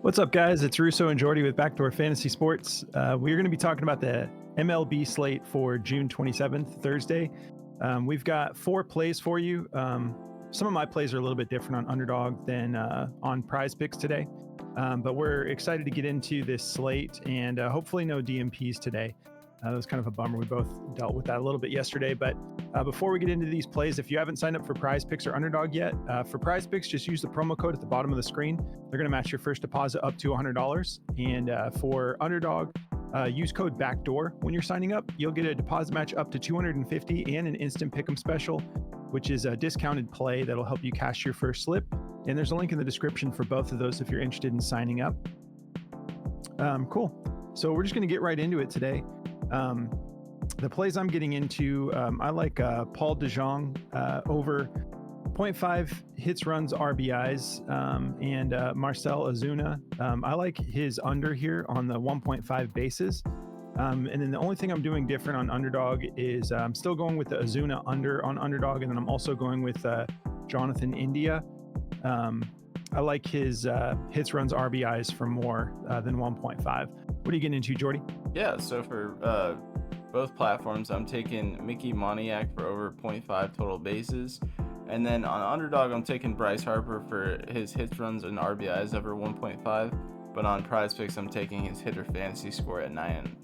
What's up, guys? It's Russo and Jordy with Backdoor Fantasy Sports. We're going to be talking about the MLB slate for June 27th, Thursday. We've got 4 plays for you. Some of my plays are a little bit different on Underdog than on Prize Picks today, but we're excited to get into this slate and hopefully no DMPs today. That was kind of a bummer. We both dealt with that a little bit yesterday. But before we get into these plays, if you haven't signed up for Prize Picks or Underdog yet, for Prize Picks, just use the promo code at the bottom of the screen. They're going to match your first deposit up to $100. And for Underdog, use code BACKDOOR when you're signing up. You'll get a deposit match up to $250 and an instant pick'em special, which is a discounted play that'll help you cash your first slip. And there's a link in the description for both of those if you're interested in signing up. Cool. So we're just going to get right into it today. The plays I'm getting into, I like Paul DeJong over 0.5 hits, runs, RBIs, and Marcell Ozuna. I like his under here on the 1.5 bases. And then the only thing I'm doing different on Underdog is I'm still going with the Ozuna under on Underdog, and then I'm also going with Jonathan India. I like his hits, runs, RBIs for more than 1.5. What are you getting into, Jordy? Yeah, so for both platforms, I'm taking Mickey Moniak for over 0.5 total bases. And then on Underdog, I'm taking Bryce Harper for his hits, runs, and RBIs over 1.5. But on Prize Picks, I'm taking his hitter fantasy score at 9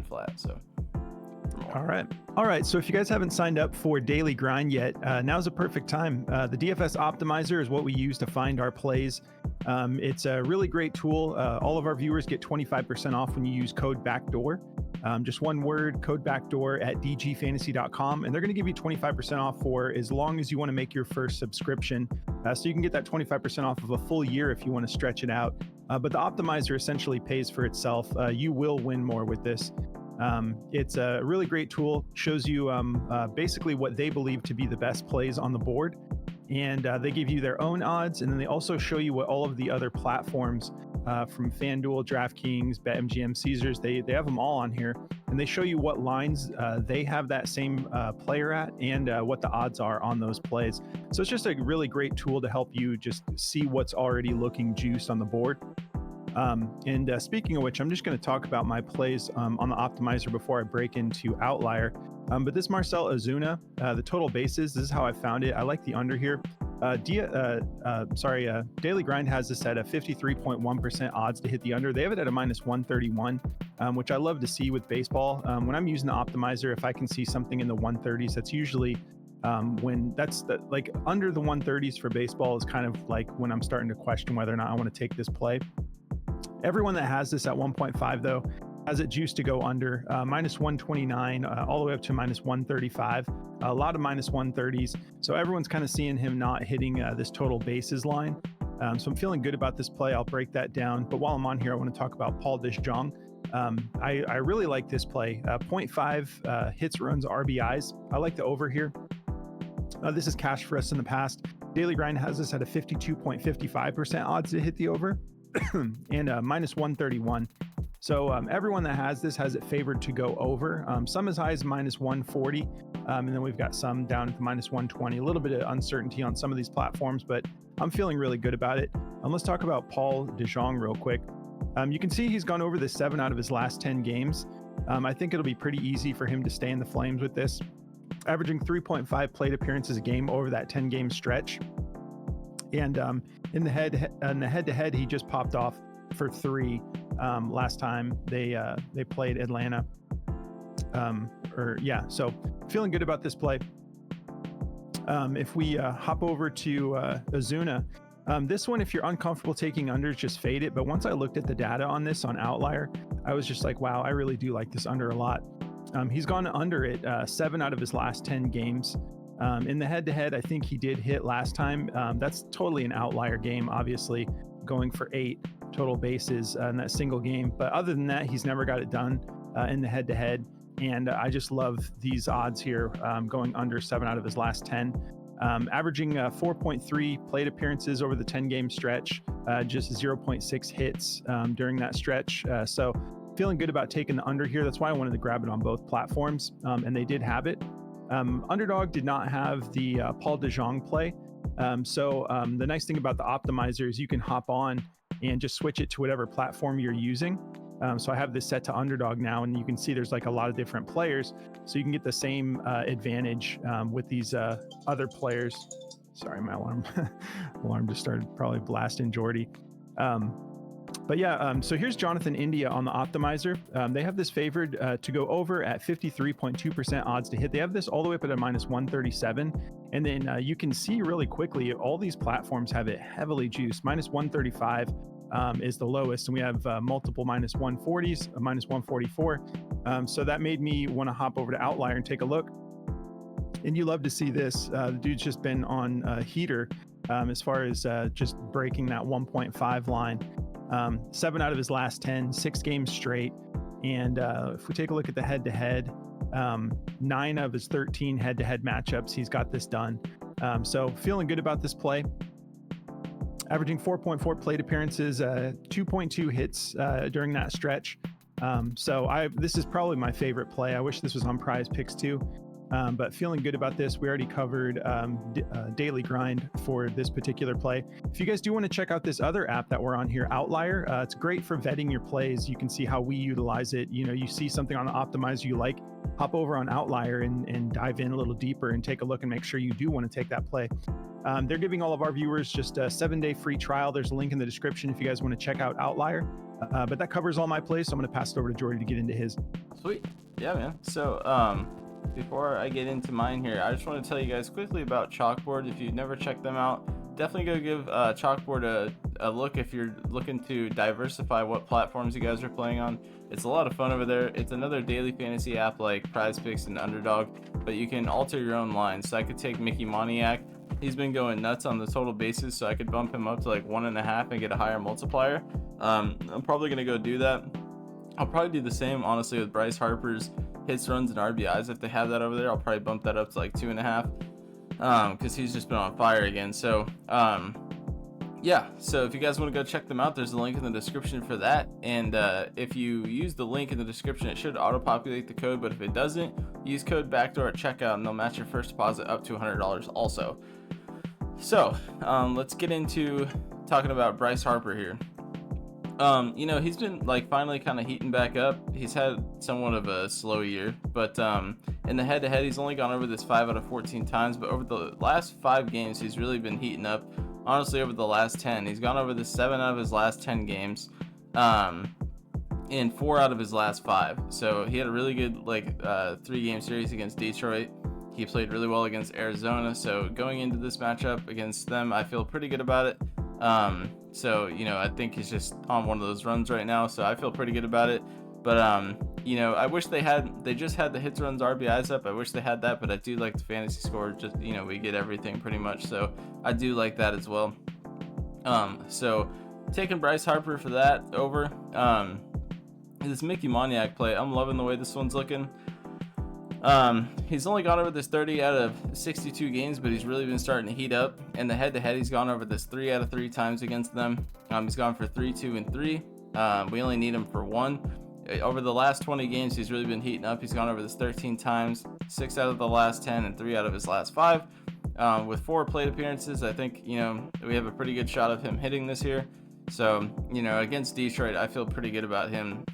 flat. So All right. So if you guys haven't signed up for Daily Grind yet, now's a perfect time. The DFS Optimizer is what we use to find our plays. It's a really great tool. All of our viewers get 25% off when you use code BACKDOOR. Just one word, code BACKDOOR at dgfantasy.com, and they're going to give you 25% off for as long as you want to make your first subscription. So you can get that 25% off of a full year if you want to stretch it out. But the Optimizer essentially pays for itself. You will win more with this. It's a really great tool, shows you basically what they believe to be the best plays on the board. And they give you their own odds, and then they also show you what all of the other platforms from FanDuel, DraftKings, BetMGM, Caesars, they have them all on here, and they show you what lines they have that same player at and what the odds are on those plays. So it's just a really great tool to help you just see what's already looking juiced on the board. And speaking of which, I'm just going to talk about my plays on the Optimizer before I break into Outlier. But this Marcell Ozuna, the total bases, this is how I found it. I like the under here. Daily Grind has this at a 53.1% odds to hit the under. They have it at a minus 131, which I love to see with baseball. When I'm using the Optimizer, if I can see something in the 130s, that's usually when that's like under the 130s for baseball is kind of like when I'm starting to question whether or not I want to take this play. Everyone that has this at 1.5 though has it juiced to go under minus 129 all the way up to minus 135. A lot of minus 130s. So everyone's kind of seeing him not hitting this total bases line. So I'm feeling good about this play. I'll break that down. But while I'm on here, I want to talk about Paul DeJong. I really like this play. 0.5 hits, runs, RBIs. I like the over here. This is cash for us in the past. Daily Grind has this at a 52.55% odds to hit the over. And minus 131. So everyone that has this has it favored to go over. Some as high as minus 140. And then we've got some down to minus 120. A little bit of uncertainty on some of these platforms, but I'm feeling really good about it. Let's talk about Paul DeJong real quick. You can see he's gone over the 7 out of his last 10 games. I think it'll be pretty easy for him to stay in the flames with this. Averaging 3.5 plate appearances a game over that 10-game stretch. And in the head-to-head, he just popped off for 3 last time they played Atlanta. So feeling good about this play. If we hop over to Ozuna, this one, if you're uncomfortable taking unders, just fade it. But once I looked at the data on this on Outlier, I was just like, wow, I really do like this under a lot. He's gone under it 7 out of his last 10 games. In the head-to-head, I think he did hit last time. That's totally an outlier game, obviously, going for 8 total bases in that single game. But other than that, he's never got it done in the head-to-head. And I just love these odds here, going under 7 out of his last 10. Averaging 4.3 plate appearances over the 10-game stretch, just 0.6 hits during that stretch. So feeling good about taking the under here. That's why I wanted to grab it on both platforms, and they did have it. Underdog did not have the Paul DeJong play. So the nice thing about the Optimizer is you can hop on and just switch it to whatever platform you're using. So I have this set to underdog now, and you can see there's like a lot of different players, so you can get the same advantage with these other players. Sorry, my alarm just started probably blasting Jordy. But yeah, so here's Jonathan India on the optimizer. They have this favored to go over at 53.2% odds to hit. They have this all the way up at a -137. And then you can see really quickly, all these platforms have it heavily juiced. -135 is the lowest. And we have multiple -140s, a -144. So that made me want to hop over to Outlier and take a look. And you love to see this. The dude's just been on a heater as far as just breaking that 1.5 line. 7 out of his last 10, 6 games straight. And if we take a look at the head-to-head, 9 of his 13 head-to-head matchups, he's got this done. So feeling good about this play. Averaging 4.4 plate appearances, 2.2 hits during that stretch. So this is probably my favorite play. I wish this was on Prize Picks too. But feeling good about this. We already covered daily grind for this particular play. If you guys do want to check out this other app that we're on here, Outlier, it's great for vetting your plays. You can see how we utilize it. You know, you see something on the optimizer you like, hop over on Outlier and dive in a little deeper and take a look and make sure you do want to take that play. They're giving all of our viewers just a 7-day free trial. There's a link in the description if you guys want to check out Outlier. But that covers all my plays, so I'm going to pass it over to Jordy to get into his. Sweet. Yeah, man. So, before I get into mine here, I just want to tell you guys quickly about Chalkboard. If you've never checked them out, definitely go give Chalkboard a look if you're looking to diversify what platforms you guys are playing on. It's a lot of fun over there. It's another daily fantasy app like Prize Picks and Underdog, but you can alter your own lines. So I could take Moniak. He's been going nuts on the total basis, so I could bump him up to like 1.5 and get a higher multiplier. I'm probably going to go do that. I'll probably do the same, honestly, with Bryce Harper's hits, runs, and RBIs. If they have that over there, I'll probably bump that up to like 2.5 because he's just been on fire again. So, yeah. So if you guys want to go check them out, there's a link in the description for that. And if you use the link in the description, it should auto-populate the code. But if it doesn't, use code backdoor at checkout, and they'll match your first deposit up to $100 also. So let's get into talking about Bryce Harper here. You know, he's been like finally kind of heating back up. He's had somewhat of a slow year, but in the head-to-head, he's only gone over this 5 out of 14 times. But over the last 5 games, he's really been heating up. Honestly, over the last 10, he's gone over this 7 out of his last 10 games, and 4 out of his last 5. So he had a really good 3-game series against Detroit. He played really well against Arizona. So going into this matchup against them, I feel pretty good about it. So, you know, I think he's just on one of those runs right now, so I feel pretty good about it. But, you know, I wish they just had the hits, runs, RBIs up. I wish they had that, but I do like the fantasy score. Just, you know, we get everything pretty much, so I do like that as well. So taking Bryce Harper for that over. This Mickey Moniak play, I'm loving the way this one's looking. He's only gone over this 30 out of 62 games, but he's really been starting to heat up. And the head-to-head, he's gone over this 3 out of 3 times against them. He's gone for 3, 2, and 3. We only need him for 1. Over the last 20 games, he's really been heating up. He's gone over this 13 times, 6 out of the last 10, and 3 out of his last 5. With 4 plate appearances, I think, you know, we have a pretty good shot of him hitting this here. So, you know, against Detroit, I feel pretty good about him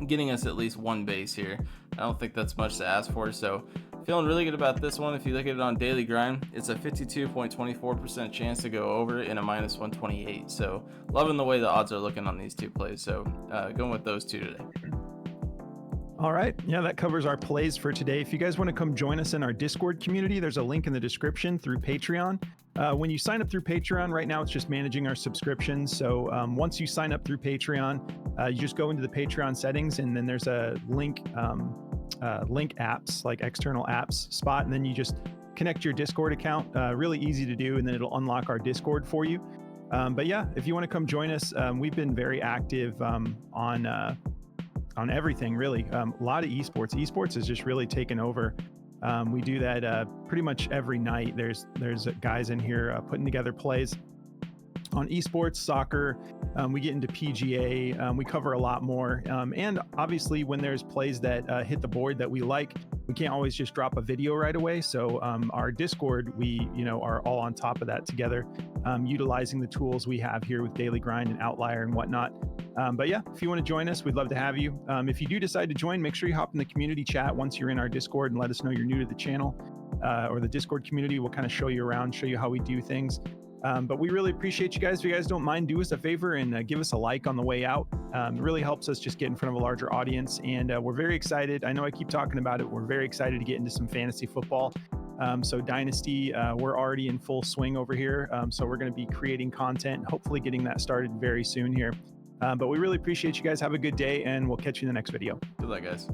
getting us at least 1 base here. I don't think that's much to ask for, so feeling really good about this one. If you look at it on Daily Grind, it's a 52.24% chance to go over in a -128. So loving the way the odds are looking on these 2 plays. So going with those 2 today. All right. Yeah, that covers our plays for today. If you guys want to come join us in our Discord community, there's a link in the description through Patreon. When you sign up through Patreon, right now it's just managing our subscriptions. So once you sign up through Patreon, you just go into the Patreon settings, and then there's a link apps, like external apps spot, and then you just connect your Discord account. Really easy to do, and then it'll unlock our Discord for you. But yeah, if you want to come join us, we've been very active on everything, really. A lot of esports. Esports has just really taken over. We do that pretty much every night. There's guys in here putting together plays. on esports, soccer. We get into PGA. We cover a lot more. And obviously, when there's plays that hit the board that we like, we can't always just drop a video right away. So our Discord, we are all on top of that together, utilizing the tools we have here with Daily Grind and Outlier and whatnot. But yeah, if you want to join us, we'd love to have you. If you do decide to join, make sure you hop in the community chat once you're in our Discord and let us know you're new to the channel or the Discord community. We'll kind of show you around, show you how we do things. But we really appreciate you guys. If you guys don't mind, do us a favor and give us a like on the way out. It really helps us just get in front of a larger audience. And we're very excited. I know I keep talking about it. We're very excited to get into some fantasy football. So Dynasty, we're already in full swing over here. So we're going to be creating content and hopefully getting that started very soon here. But we really appreciate you guys. Have a good day, and we'll catch you in the next video. Good luck, guys.